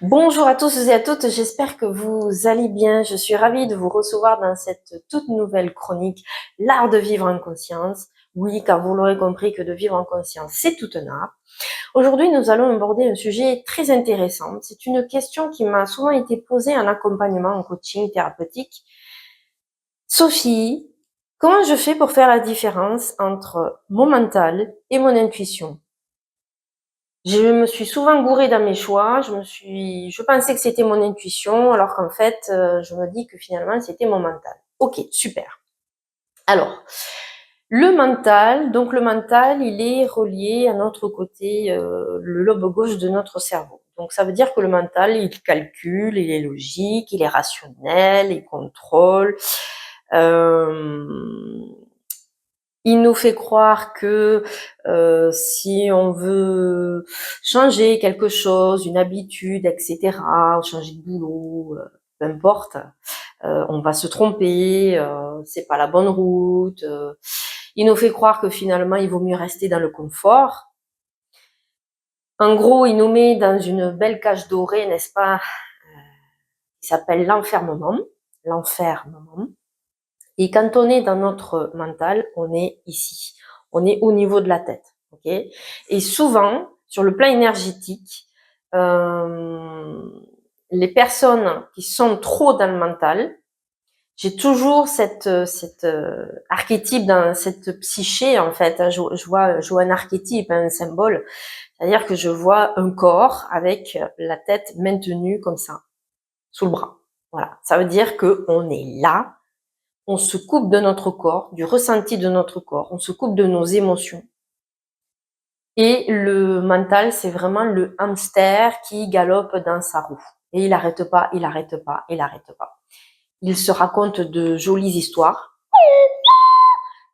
Bonjour à tous et à toutes, j'espère que vous allez bien. Je suis ravie de vous recevoir dans cette toute nouvelle chronique, l'art de vivre en conscience. Oui, car vous l'aurez compris que de vivre en conscience, c'est tout un art. Aujourd'hui, nous allons aborder un sujet très intéressant. C'est une question qui m'a souvent été posée en accompagnement, en coaching thérapeutique. Sophie, comment je fais pour faire la différence entre mon mental et mon intuition? Je me suis souvent gourée dans mes choix. Je pensais que c'était mon intuition, alors qu'en fait, je me dis que finalement, c'était mon mental. Ok, super. Alors, le mental, il est relié à notre côté, le lobe gauche de notre cerveau. Donc, ça veut dire que le mental, il calcule, il est logique, il est rationnel, il contrôle. Euh, il nous fait croire que si on veut changer quelque chose, une habitude, etc., changer de boulot, peu importe, on va se tromper, c'est pas la bonne route. Il nous fait croire que finalement, il vaut mieux rester dans le confort. En gros, il nous met dans une belle cage dorée, n'est-ce pas, qui s'appelle l'enfermement. L'enfermement. Et quand on est dans notre mental, on est ici. On est au niveau de la tête. Okay, et souvent, sur le plan énergétique, les personnes qui sont trop dans le mental, j'ai toujours cette archétype dans cette psyché, en fait. Je vois un archétype, un symbole. C'est-à-dire que je vois un corps avec la tête maintenue comme ça, sous le bras. Voilà. Ça veut dire que on est là, on se coupe de notre corps, du ressenti de notre corps, on se coupe de nos émotions. Et le mental, c'est vraiment le hamster qui galope dans sa roue. Et il n'arrête pas, il n'arrête pas, il n'arrête pas. Il se raconte de jolies histoires.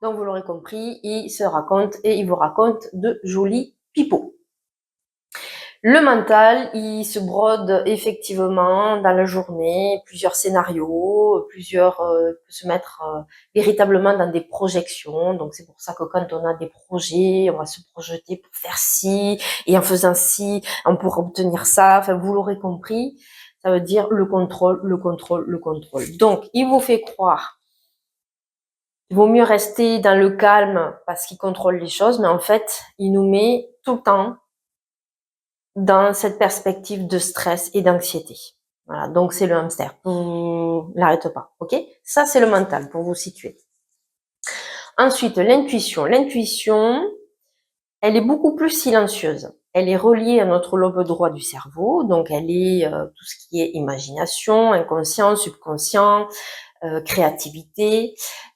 Donc vous l'aurez compris, il se raconte et il vous raconte de jolis pipeaux. Le mental, il se brode effectivement dans la journée, plusieurs scénarios, peut se mettre véritablement dans des projections. Donc c'est pour ça que quand on a des projets, on va se projeter pour faire ci, et en faisant ci, on pourra obtenir ça. Enfin, vous l'aurez compris, ça veut dire le contrôle, le contrôle, le contrôle. Donc, il vous fait croire qu'il vaut mieux rester dans le calme parce qu'il contrôle les choses, mais en fait, il nous met tout le temps dans cette perspective de stress et d'anxiété. Voilà, donc c'est le hamster. N'arrête pas, ok? Ça, c'est le mental, pour vous situer. Ensuite, l'intuition. L'intuition, elle est beaucoup plus silencieuse. Elle est reliée à notre lobe droit du cerveau, donc elle est tout ce qui est imagination, inconscient, subconscient, créativité.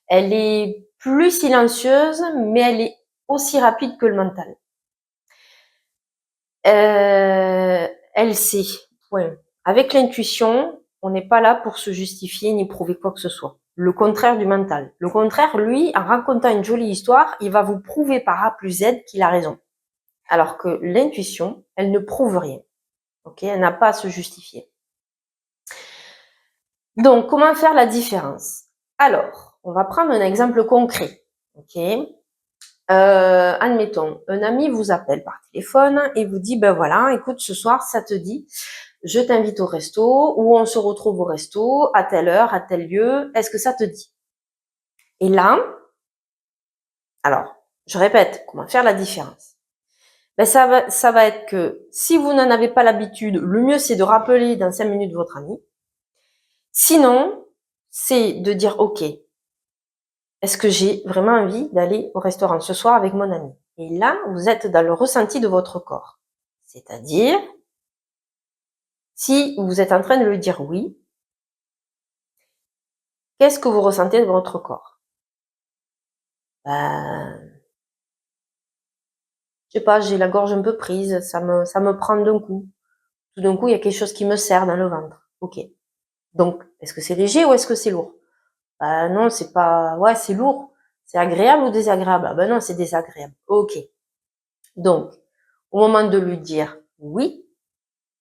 Elle est plus silencieuse, mais elle est aussi rapide que le mental. Elle sait. Ouais. Avec l'intuition, on n'est pas là pour se justifier ni prouver quoi que ce soit. Le contraire du mental. Le contraire, lui, en racontant une jolie histoire, il va vous prouver par A plus Z qu'il a raison. Alors que l'intuition, elle ne prouve rien. Ok, elle n'a pas à se justifier. Donc, comment faire la différence? Alors, on va prendre un exemple concret. Ok. Admettons, un ami vous appelle par téléphone et vous dit, ben voilà, écoute, ce soir, ça te dit, je t'invite au resto ou on se retrouve au resto à telle heure, à tel lieu, est-ce que ça te dit? Et là, alors, je répète, comment faire la différence? Ben ça va être que si vous n'en avez pas l'habitude, le mieux c'est de rappeler dans 5 minutes votre ami. Sinon, c'est de dire, ok, est-ce que j'ai vraiment envie d'aller au restaurant ce soir avec mon ami? Et là, vous êtes dans le ressenti de votre corps. C'est-à-dire, si vous êtes en train de lui dire oui, qu'est-ce que vous ressentez de votre corps? Ben, je sais pas, j'ai la gorge un peu prise, ça me prend d'un coup. Tout d'un coup, il y a quelque chose qui me serre dans le ventre. Ok. Donc, est-ce que c'est léger ou est-ce que c'est lourd? Ben non, c'est pas, ouais, c'est lourd. C'est agréable ou désagréable? Ah ben non, c'est désagréable. Ok. Donc, au moment de lui dire oui,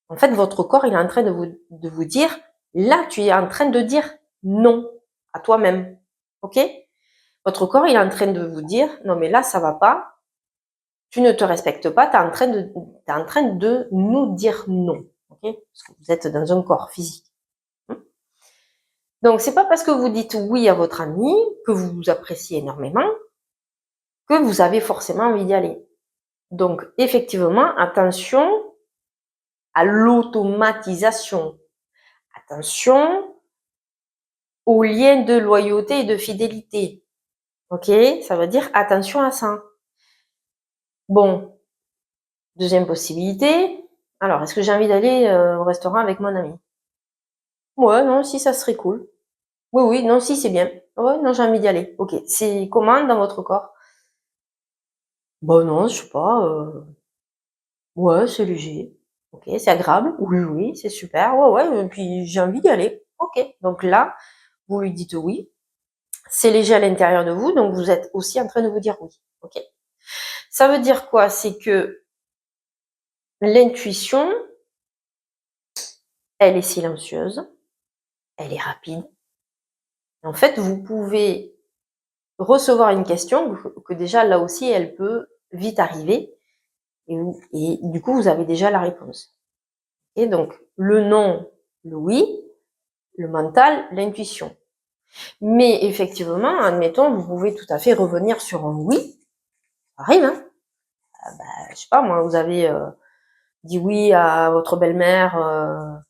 en fait, votre corps, il est en train de vous dire, là, tu es en train de dire non à toi-même. Ok? Votre corps, il est en train de vous dire, non, mais là, ça va pas. Tu ne te respectes pas. T'es en train de nous dire non. Ok? Parce que vous êtes dans un corps physique. Donc, c'est pas parce que vous dites oui à votre ami, que vous vous appréciez énormément, que vous avez forcément envie d'y aller. Donc, effectivement, attention à l'automatisation. Attention aux liens de loyauté et de fidélité. Ok? Ça veut dire attention à ça. Bon, deuxième possibilité. Alors, est-ce que j'ai envie d'aller au restaurant avec mon ami? Ouais, non, si, ça serait cool. Oui, oui, non, si, c'est bien. Ouais, non, j'ai envie d'y aller. Ok, c'est comment dans votre corps? Bon, non, je sais pas. Ouais, c'est léger. Ok, c'est agréable. Oui, oui, c'est super. Ouais, ouais, et puis j'ai envie d'y aller. Ok, donc là, vous lui dites oui. C'est léger à l'intérieur de vous, donc vous êtes aussi en train de vous dire oui. Ok. Ça veut dire quoi? C'est que l'intuition, elle est silencieuse, elle est rapide. En fait, vous pouvez recevoir une question que déjà là aussi, elle peut vite arriver et du coup, vous avez déjà la réponse. Et donc, le non, le oui, le mental, l'intuition. Mais effectivement, admettons, vous pouvez tout à fait revenir sur un oui, ça arrive, hein. Je sais pas moi, vous avez dit oui à votre belle-mère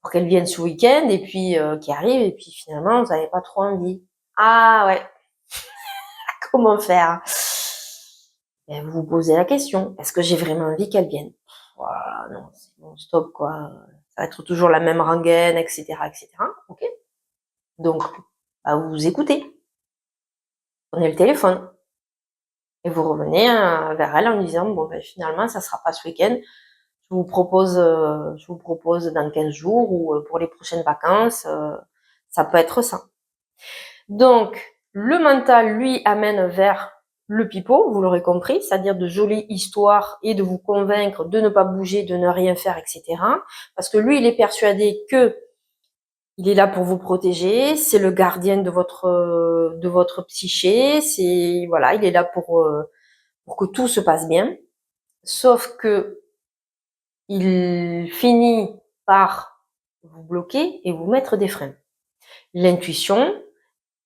pour qu'elle vienne ce week-end et puis qui arrive et puis finalement vous n'avez pas trop envie. Ah ouais, comment faire? Et vous vous posez la question, est-ce que j'ai vraiment envie qu'elle vienne? Voilà, non, c'est bon, stop quoi. Ça va être toujours la même rengaine, etc., etc. Ok. Donc, vous écoutez, prenez le téléphone et vous revenez vers elle en lui disant bon finalement ça sera pas ce week-end. Je vous propose dans 15 jours ou pour les prochaines vacances, ça peut être ça. Donc, le mental, lui, amène vers le pipeau, vous l'aurez compris, c'est-à-dire de jolies histoires et de vous convaincre de ne pas bouger, de ne rien faire, etc. Parce que lui, il est persuadé que il est là pour vous protéger, c'est le gardien de votre psyché, voilà, il est là pour que tout se passe bien. Sauf que il finit par vous bloquer et vous mettre des freins. L'intuition,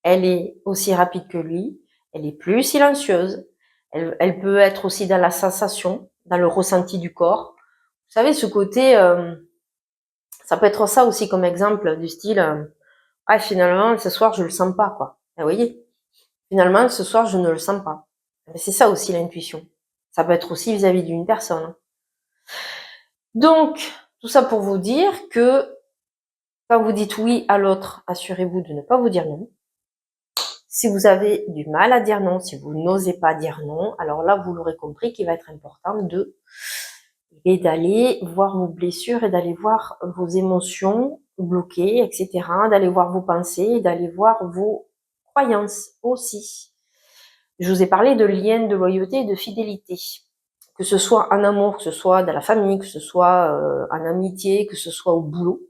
elle est aussi rapide que lui, elle est plus silencieuse, elle peut être aussi dans la sensation, dans le ressenti du corps. Vous savez, ce côté, ça peut être ça aussi comme exemple du style, finalement, ce soir, je le sens pas, quoi. Vous voyez, finalement, ce soir, je ne le sens pas. Mais c'est ça aussi l'intuition. Ça peut être aussi vis-à-vis d'une personne. Donc, tout ça pour vous dire que quand vous dites oui à l'autre, assurez-vous de ne pas vous dire non. Si vous avez du mal à dire non, si vous n'osez pas dire non, alors là, vous l'aurez compris qu'il va être important d'aller voir vos blessures et d'aller voir vos émotions bloquées, etc., d'aller voir vos pensées, d'aller voir vos croyances aussi. Je vous ai parlé de liens de loyauté et de fidélité. Que ce soit en amour, que ce soit dans la famille, que ce soit en amitié, que ce soit au boulot.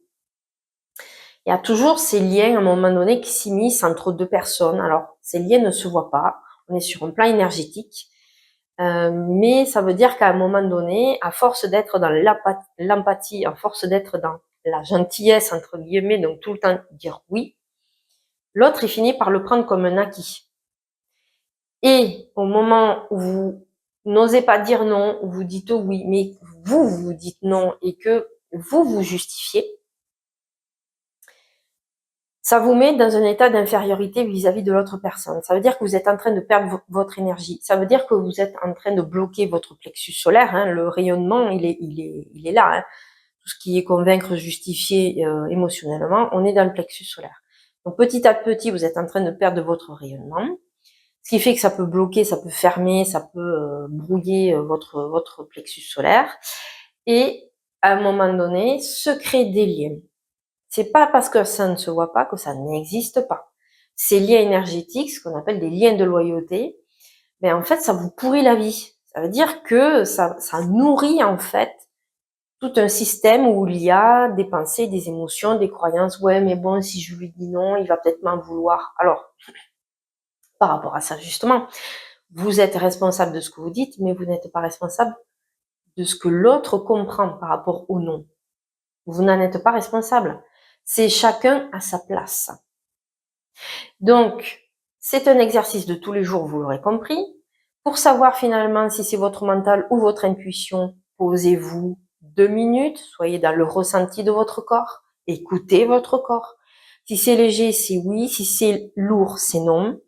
Il y a toujours ces liens à un moment donné qui s'immiscent entre deux personnes. Alors, ces liens ne se voient pas. On est sur un plan énergétique. Mais ça veut dire qu'à un moment donné, à force d'être dans l'empathie, à force d'être dans la gentillesse, entre guillemets, donc tout le temps dire oui, l'autre, il finit par le prendre comme un acquis. Et au moment où vous n'osez pas dire non, où vous dites oui, mais vous dites non et que vous justifiez, ça vous met dans un état d'infériorité vis-à-vis de l'autre personne. Ça veut dire que vous êtes en train de perdre votre énergie. Ça veut dire que vous êtes en train de bloquer votre plexus solaire. Hein. Le rayonnement, il est là. Hein. Tout ce qui est convaincre, justifier émotionnellement, on est dans le plexus solaire. Donc petit à petit, vous êtes en train de perdre votre rayonnement. Ce qui fait que ça peut bloquer, ça peut fermer, ça peut brouiller votre plexus solaire. Et à un moment donné, se créer des liens. C'est pas parce que ça ne se voit pas que ça n'existe pas. Ces liens énergétiques, ce qu'on appelle des liens de loyauté, mais en fait, ça vous pourrit la vie. Ça veut dire que ça nourrit en fait tout un système où il y a des pensées, des émotions, des croyances. Ouais, mais bon, si je lui dis non, il va peut-être m'en vouloir. Alors, par rapport à ça, justement, vous êtes responsable de ce que vous dites, mais vous n'êtes pas responsable de ce que l'autre comprend par rapport au non. Vous n'en êtes pas responsable. C'est chacun à sa place. Donc, c'est un exercice de tous les jours, vous l'aurez compris. Pour savoir finalement si c'est votre mental ou votre intuition, posez-vous 2 minutes, soyez dans le ressenti de votre corps, écoutez votre corps. Si c'est léger, c'est oui, si c'est lourd, c'est non.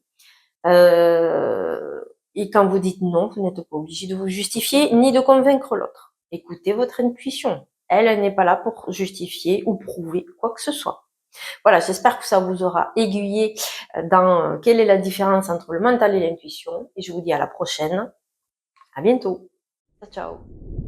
Et quand vous dites non, vous n'êtes pas obligé de vous justifier ni de convaincre l'autre. Écoutez votre intuition. Elle n'est pas là pour justifier ou prouver quoi que ce soit. Voilà, j'espère que ça vous aura aiguillé dans quelle est la différence entre le mental et l'intuition. Et je vous dis à la prochaine. À bientôt. Ciao, ciao.